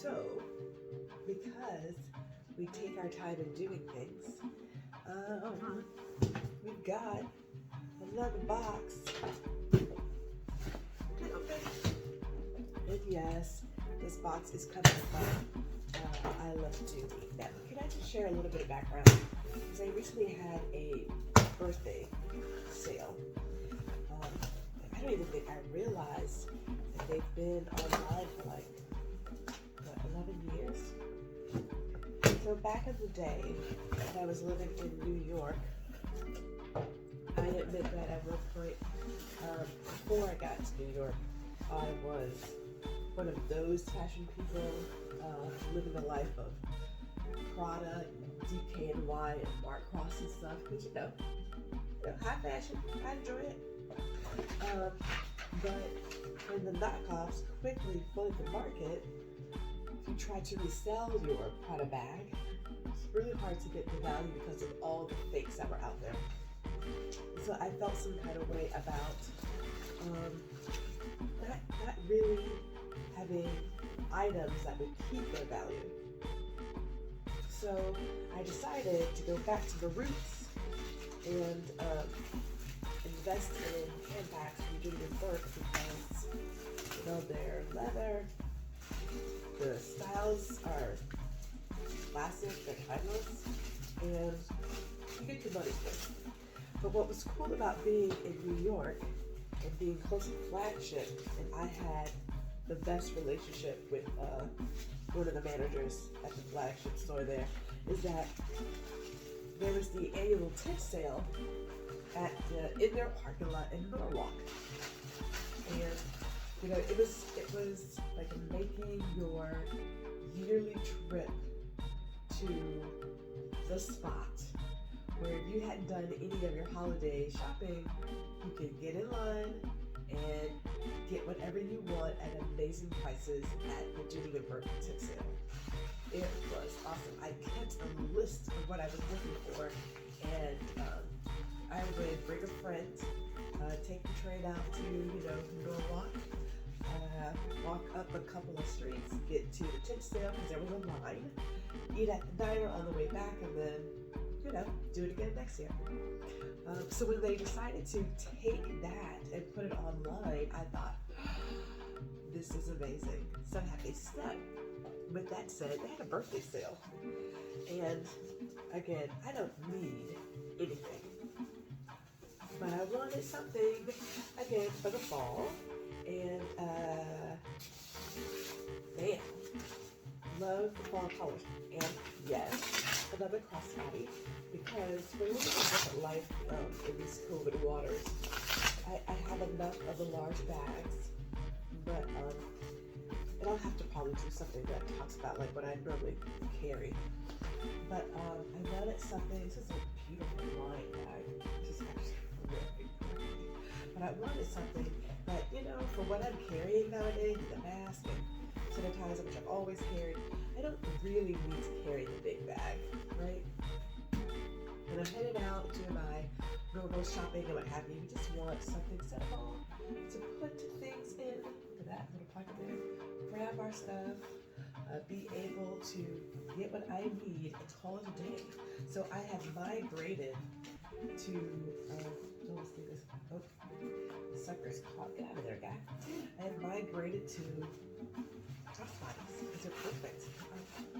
So, because we take our time in doing things, we've got another box to open. And yes, this box is coming from I Love Dooney. Now, can I just share a little bit of background? Because I recently had a birthday sale. I don't even think I realized that they've been online for like, 11 years? So back in the day, when I was living in New York, I admit that at one point, before I got to New York, I was one of those fashion people living the life of Prada, DKNY, and Mark Ross and stuff. Because you know, high fashion, I enjoy it. But when the knockoffs quickly flooded the market, if you try to resell your Prada bag, it's really hard to get the value because of all the fakes that were out there. So I felt some kind of way about not really having items that would keep their value. So I decided to go back to the roots and invest in handbags from Dooney Bourke because, you know, they're leather, the styles are classic, they're timeless, and you get your money's worth. But what was cool about being in New York and being close to the flagship, and I had the best relationship with one of the managers at the flagship store there, is that there was the annual tip sale at in their parking lot in Norwalk, and you know it was like making your yearly trip to the spot where if you hadn't done any of your holiday shopping, you could get in line and get whatever you want at amazing prices at the Dooney Bourke tip sale. It was awesome. I kept a list of what I was looking for, and I would bring a friend, take the train out to, Norwalk, walk up a couple of streets, get to the tip sale because there was a line, eat at the diner on the way back, and then, do it again next year. So when they decided to take that and put it online, I thought, this is amazing. So happy. Step. With that said, they had a birthday sale. And again, I don't need anything. But I wanted something, again, for the fall. And, man, love the fall colors. And yes, another crossbody. Because we're living a different life in these COVID waters. I have enough of the large bags, but and I'll have to probably do something that talks about like what I normally carry. But I wanted something. This is a beautiful line bag, just actually really pretty. But I wanted something that for what I'm carrying nowadays, the mask and sanitizer, which I've always carried, I don't really need to carry the big bag, right? When I'm headed out doing my normal shopping and what have you, we just want something simple to put things in. Look at that little pocket there. Grab our stuff, be able to get what I need and call it a day. So I have migrated to, let's do this. Oh, the sucker's caught. Get out of there, guy. I have migrated to crossbodies because they're perfect.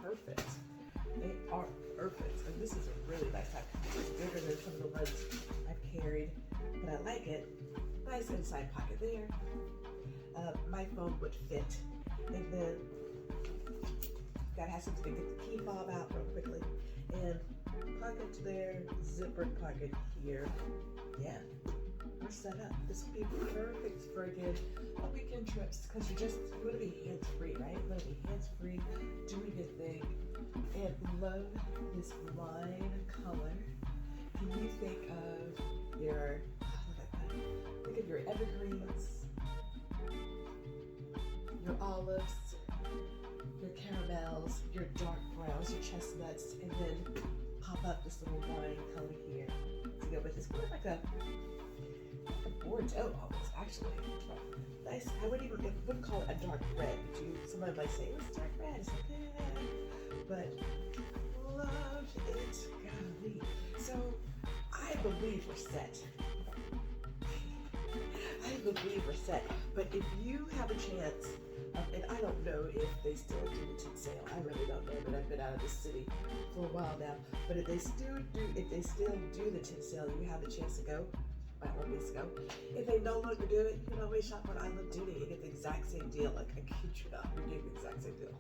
Perfect. They are perfect. And this is a really nice pack. It's bigger than some of the ones I've carried, but I like it. Nice inside pocket there. My phone would fit. And then gotta have something to get the key fob out real quickly. And pocket there, zipper pocket here. Yeah, we're set up. This will be perfect for again a weekend trips because you want to be hands-free, right? You want to be hands-free, doing your thing. And love this wine color. Can you think of your, think of your evergreens, your olives, your caramels, your dark browns, your chestnuts, and then pop up this little wine color here to go with this. Kind of like a orange. Oh, it's actually nice. I wouldn't call it a dark red. Somebody might say it's dark red. It's like, but love it, golly. So I believe we're set. I believe we're set. But if you have a chance, and I don't know if they still do the tent sale. I really don't know, but I've been out of the city for a while now. But if they still do the tent sale, you have a chance to go. By all means, go. If they no longer do it, you can always shop on Island Dooney and get the exact same deal. Like, I kid you not, you're getting the exact same deal.